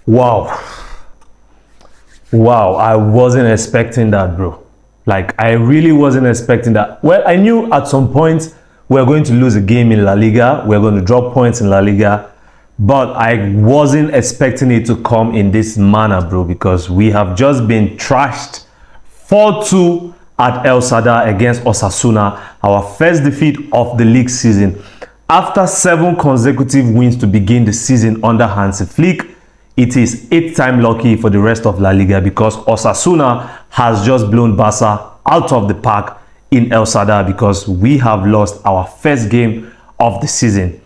Wow. Wow, I wasn't expecting that, bro. Like, I really wasn't expecting that. Well, I knew at some point we're going to lose a game in La Liga. We're going to drop points in La Liga. But I wasn't expecting it to come in this manner, bro, because we have just been trashed 4-2 at El Sadar against Osasuna, our first defeat of the league season. After 7 consecutive wins to begin the season under Hansi Flick, it is 8th time lucky for the rest of La Liga because Osasuna has just blown Barça out of the park in El Sadar because we have lost our first game of the season.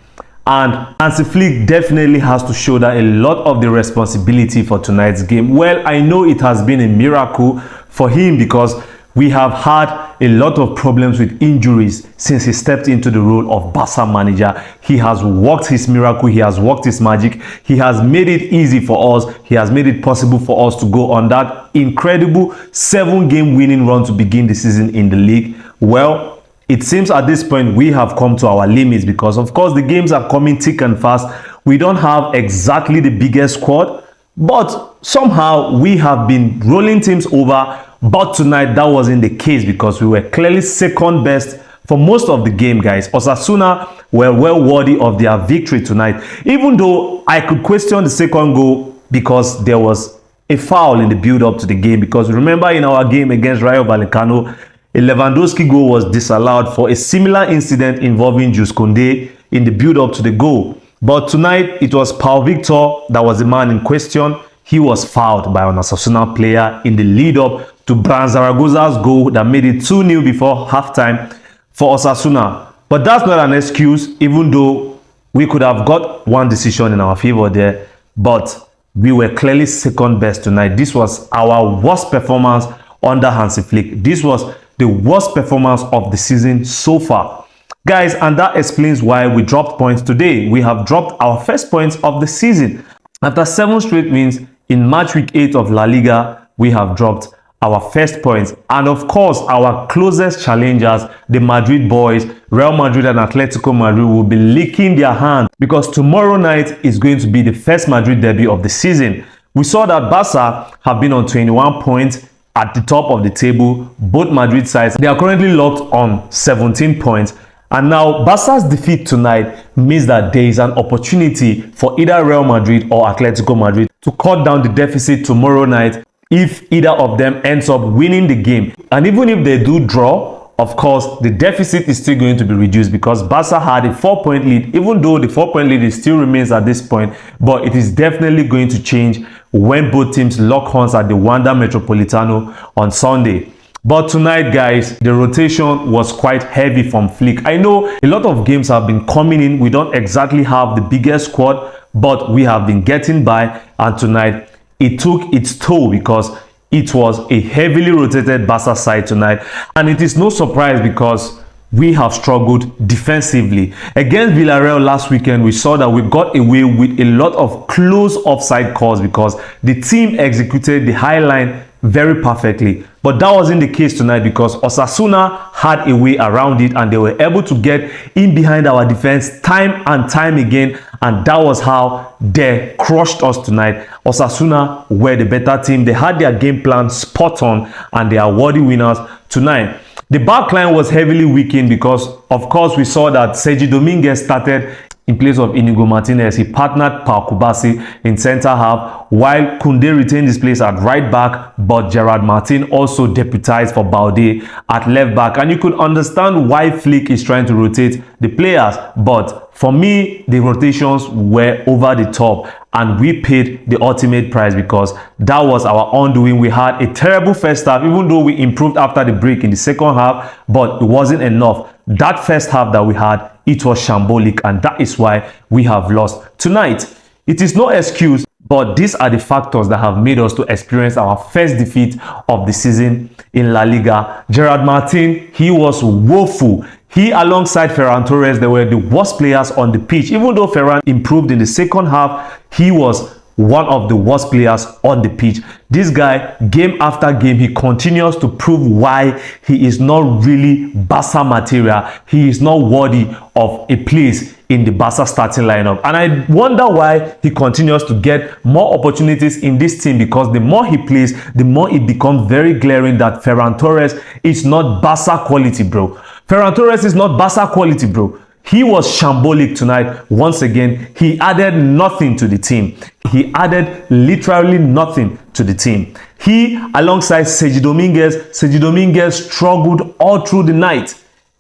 And Hansi Flick definitely has to shoulder a lot of the responsibility for tonight's game. Well, I know it has been a miracle for him because we have had a lot of problems with injuries since he stepped into the role of Barça manager. He has worked his miracle. He has worked his magic. He has made it easy for us. He has made it possible for us to go on that incredible 7-game winning run to begin the season in the league. Well, it seems at this point we have come to our limits because, of course, the games are coming thick and fast. We don't have exactly the biggest squad, but somehow we have been rolling teams over. But tonight, that wasn't the case because we were clearly second best for most of the game, guys. Osasuna were well worthy of their victory tonight, even though I could question the second goal because there was a foul in the build-up to the game. Because remember, in our game against Rayo Vallecano, a Lewandowski goal was disallowed for a similar incident involving Jules Koundé in the build-up to the goal. But tonight, it was Pau Victor that was the man in question. He was fouled by an Osasuna player in the lead-up to Bryan Zaragoza's goal that made it 2-0 before halftime for Osasuna. But that's not an excuse, even though we could have got one decision in our favor there. But we were clearly second best tonight. This was our worst performance under Hansi Flick. This was the worst performance of the season so far. Guys, and that explains why we dropped points today. We have dropped our first points of the season. After 7 straight wins in match week 8 of La Liga, we have dropped our first points. And of course, our closest challengers, the Madrid boys, Real Madrid and Atletico Madrid, will be licking their hands because tomorrow night is going to be the first Madrid derby of the season. We saw that Barça have been on 21 points at the top of the table. Both Madrid sides, they are currently locked on 17 points. And now Barca's defeat tonight means that there is an opportunity for either Real Madrid or Atletico Madrid to cut down the deficit tomorrow night if either of them ends up winning the game. And even if they do draw, of course, the deficit is still going to be reduced because Barca had a 4-point lead, even though the 4-point lead still remains at this point. But it is definitely going to change when both teams lock horns at the Wanda Metropolitano on Sunday. But tonight, guys, the rotation was quite heavy from Flick. I know a lot of games have been coming in. We don't exactly have the biggest squad, but we have been getting by. And tonight, it took its toll because it was a heavily rotated Barca side tonight. And it is no surprise because we have struggled defensively. Against Villarreal last weekend, we saw that we got away with a lot of close offside calls because the team executed the high line very perfectly. But that wasn't the case tonight because Osasuna had a way around it and they were able to get in behind our defense time and time again. And that was how they crushed us tonight. Osasuna were the better team. They had their game plan spot on and they are worthy winners tonight. The back line was heavily weakened because, of course, we saw that Sergi Dominguez started in place of Inigo Martinez. He partnered Pau Victor in centre half, while Koundé retained his place at right back, but Gerard Martin also deputized for Balde at left back. And you could understand why Flick is trying to rotate the players, but for me, the rotations were over the top and we paid the ultimate price because that was our undoing. We had a terrible first half, even though we improved after the break in the second half, but it wasn't enough. That first half that we had, it was shambolic, and that is why we have lost tonight. It is no excuse, but these are the factors that have made us to experience our first defeat of the season in La Liga. Gerard Martin, he was woeful. He, alongside Ferran Torres, they were the worst players on the pitch. Even though Ferran improved in the second half, he was one of the worst players on the pitch. This guy, game after game, he continues to prove why he is not really Barca material. He is not worthy of a place in the Barca starting lineup. And I wonder why he continues to get more opportunities in this team, because the more he plays, the more it becomes very glaring that Ferran Torres is not Barca quality, bro. Ferran Torres is not Barca quality, bro. He was shambolic tonight. Once again, he added nothing to the team. He added literally nothing to the team. He, alongside Sergi Dominguez struggled all through the night.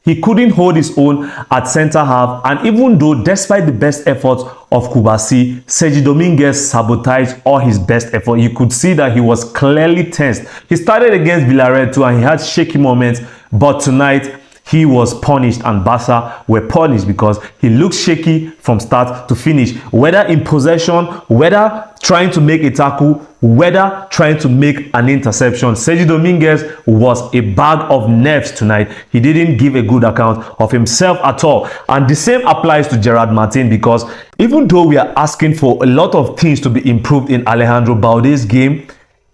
He couldn't hold his own at centre half, and even though despite the best efforts of Kubasi, Sergi Dominguez sabotaged all his best effort. You could see that he was clearly tensed. He started against Villarreal too, and he had shaky moments, but tonight he was punished, and Barca were punished because he looked shaky from start to finish. Whether in possession, whether trying to make a tackle, whether trying to make an interception, Sergi Dominguez was a bag of nerves tonight. He didn't give a good account of himself at all. And the same applies to Gerard Martin, because even though we are asking for a lot of things to be improved in Alejandro Balde's game,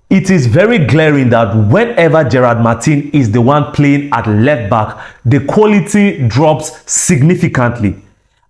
it is very glaring that whenever Gerard Martin is the one playing at left back, the quality drops significantly.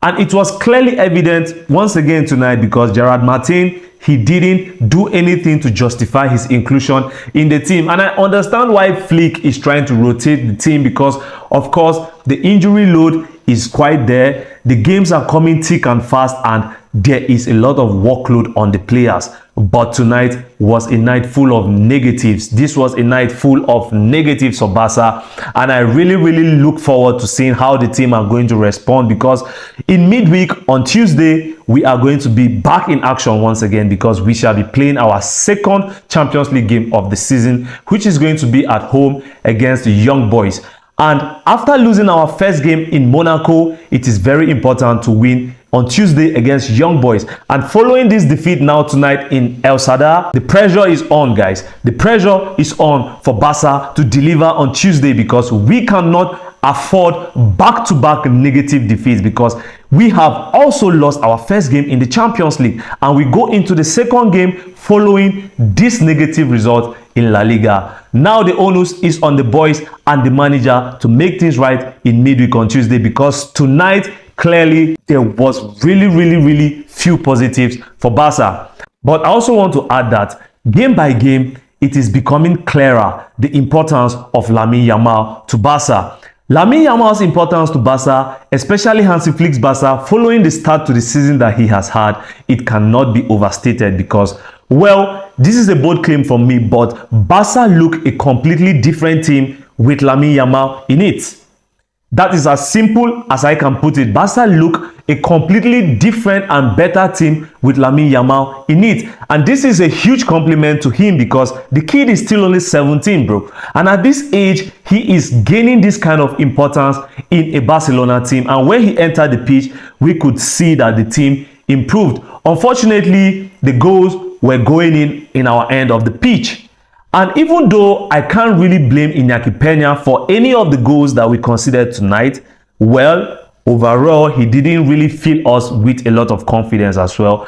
And it was clearly evident once again tonight, because Gerard Martin, he didn't do anything to justify his inclusion in the team. And I understand why Flick is trying to rotate the team, because of course the injury load is quite there. The games are coming thick and fast, and there is a lot of workload on the players. But tonight was a night full of negatives. This was a night full of negatives for Barca, and I really look forward to seeing how the team are going to respond, because in midweek on Tuesday we are going to be back in action once again, because we shall be playing our second Champions League game of the season, which is going to be at home against the Young Boys. And after losing our first game in Monaco, it is very important to win on Tuesday against Young Boys. And following this defeat now tonight in El Sadar, the pressure is on, guys. The pressure is on for Barca to deliver on Tuesday, because we cannot afford back-to-back negative defeats, because we have also lost our first game in the Champions League, and we go into the second game following this negative result in La Liga. Now the onus is on the boys and the manager to make things right in midweek on Tuesday, because tonight clearly there was really few positives for Barca. But I also want to add that game by game it is becoming clearer the importance of Lamine Yamal to Barca. Lamine Yamal's importance to Barca, especially Hansi Flick's Barca, following the start to the season that he has had, it cannot be overstated, because, well, this is a bold claim from me, but Barca look a completely different team with Lamine Yamal in it. That is as simple as I can put it. Barca look a completely different and better team with Lamine Yamal in it. And this is a huge compliment to him, because the kid is still only 17, bro. And at this age, he is gaining this kind of importance in a Barcelona team. And when he entered the pitch, we could see that the team improved. Unfortunately, the goals were going in our end of the pitch. And even though I can't really blame Iñaki Peña for any of the goals that we considered tonight, well, overall, he didn't really fill us with a lot of confidence as well.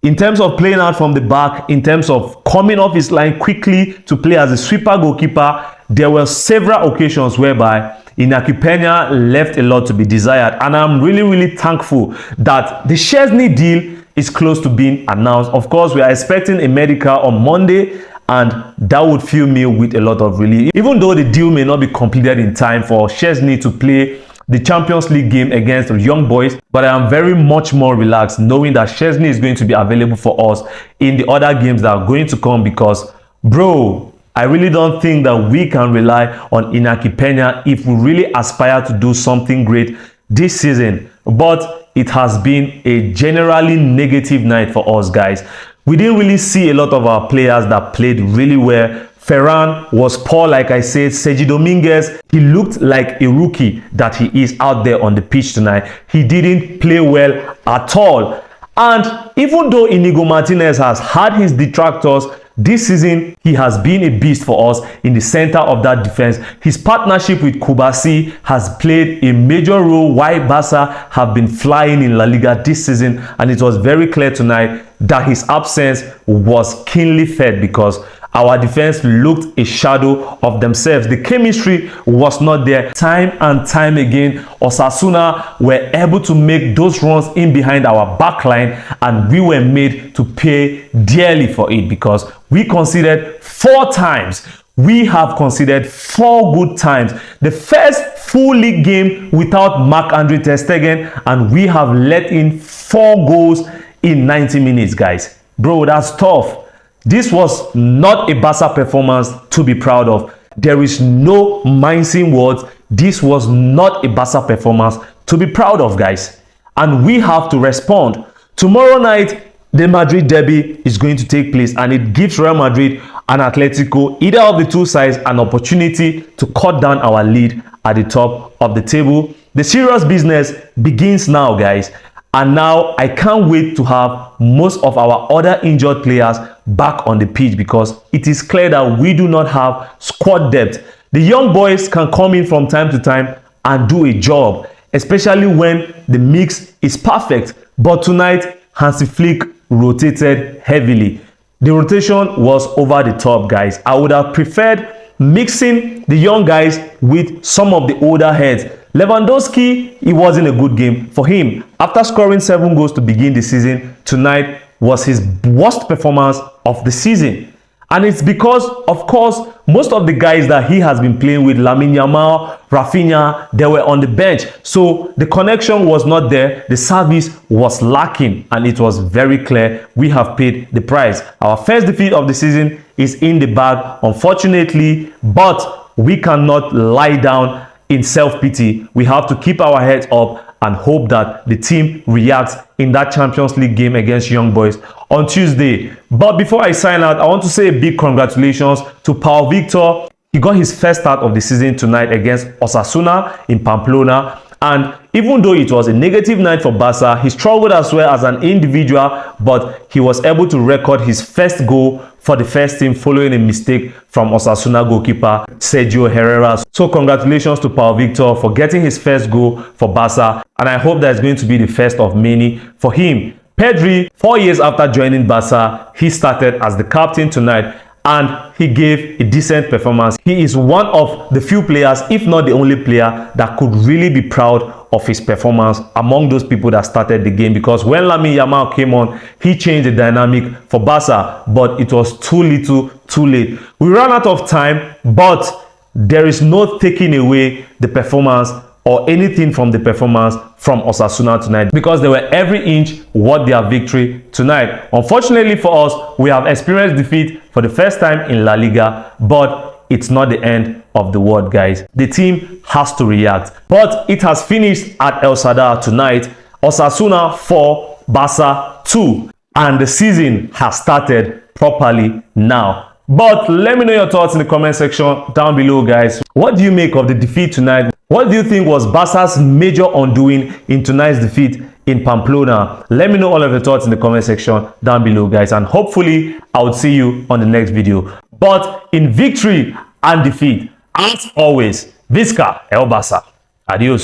In terms of playing out from the back, in terms of coming off his line quickly to play as a sweeper goalkeeper, there were several occasions whereby Iñaki Peña left a lot to be desired. And I'm really thankful that the Szczesny deal is close to being announced. Of course, we are expecting a medical on Monday, and that would fill me with a lot of relief. Even though the deal may not be completed in time for Szczesny to play the Champions League game against the Young Boys, but I am very much more relaxed knowing that Szczesny is going to be available for us in the other games that are going to come, because, bro, I really don't think that we can rely on Iñaki Peña if we really aspire to do something great this season. But it has been a generally negative night for us, guys. We didn't really see a lot of our players that played really well. Ferran was poor, like I said. Sergi Dominguez, he looked like a rookie that he is out there on the pitch tonight. He didn't play well at all. And even though Inigo Martinez has had his detractors, this season he has been a beast for us in the center of that defense. His partnership with Kubasi has played a major role why Barça have been flying in La Liga this season, and it was very clear tonight that his absence was keenly felt because our defense looked a shadow of themselves. The chemistry was not there. Time and time again, Osasuna were able to make those runs in behind our back line, and we were made to pay dearly for it because we conceded 4 times. We have conceded 4 good times. The first full league game without Marc-Andre ter Stegen, and we have let in 4 goals in 90 minutes, guys. Bro, that's tough. This was not a Barca performance to be proud of. There is no mincing words. This was not a Barca performance to be proud of, guys. And we have to respond. Tomorrow night, the Madrid derby is going to take place, and it gives Real Madrid and Atletico, either of the two sides, an opportunity to cut down our lead at the top of the table. The serious business begins now, guys. And now I can't wait to have most of our other injured players back on the pitch because it is clear that we do not have squad depth. The young boys can come in from time to time and do a job, especially when the mix is perfect. But tonight, Hansi Flick rotated heavily. The rotation was over the top, guys. I would have preferred mixing the young guys with some of the older heads. Lewandowski, it wasn't a good game for him. After scoring 7 goals to begin the season, tonight was his worst performance of the season. And it's because, of course, most of the guys that he has been playing with, Lamine Yamal, Rafinha, they were on the bench. So the connection was not there. The service was lacking, and it was very clear we have paid the price. Our first defeat of the season is in the bag, unfortunately, but we cannot lie down in self-pity. We have to keep our heads up and hope that the team reacts in that Champions League game against Young Boys on Tuesday. But before I sign out, I want to say a big congratulations to Pau Victor. He got his first start of the season tonight against Osasuna in Pamplona. And even though it was a negative night for Barca, he struggled as well as an individual, but he was able to record his first goal for the first team following a mistake from Osasuna goalkeeper Sergio Herrera. So congratulations to Pau Victor for getting his first goal for Barca, and I hope that is going to be the first of many for him. Pedri, 4 years after joining Barca, he started as the captain tonight, and he gave a decent performance. He is one of the few players, if not the only player, that could really be proud of his performance among those people that started the game, because when Lamine Yamal came on, he changed the dynamic for Barca, but it was too little, too late. We ran out of time, but there is no taking away the performance or anything from the performance from Osasuna tonight, because they were every inch worth their victory tonight. Unfortunately for us, we have experienced defeat for the first time in La Liga, but it's not the end of the world, guys. The team has to react. But it has finished at El Sadar tonight. Osasuna 4, Barca 2, and the season has started properly now. But let me know your thoughts in the comment section down below, guys. What do you make of the defeat tonight? What do you think was Barca's major undoing in tonight's defeat in Pamplona? Let me know all of your thoughts in the comment section down below, guys, and hopefully I will see you on the next video. But in victory and defeat, as always, Visca el Barça. Adios.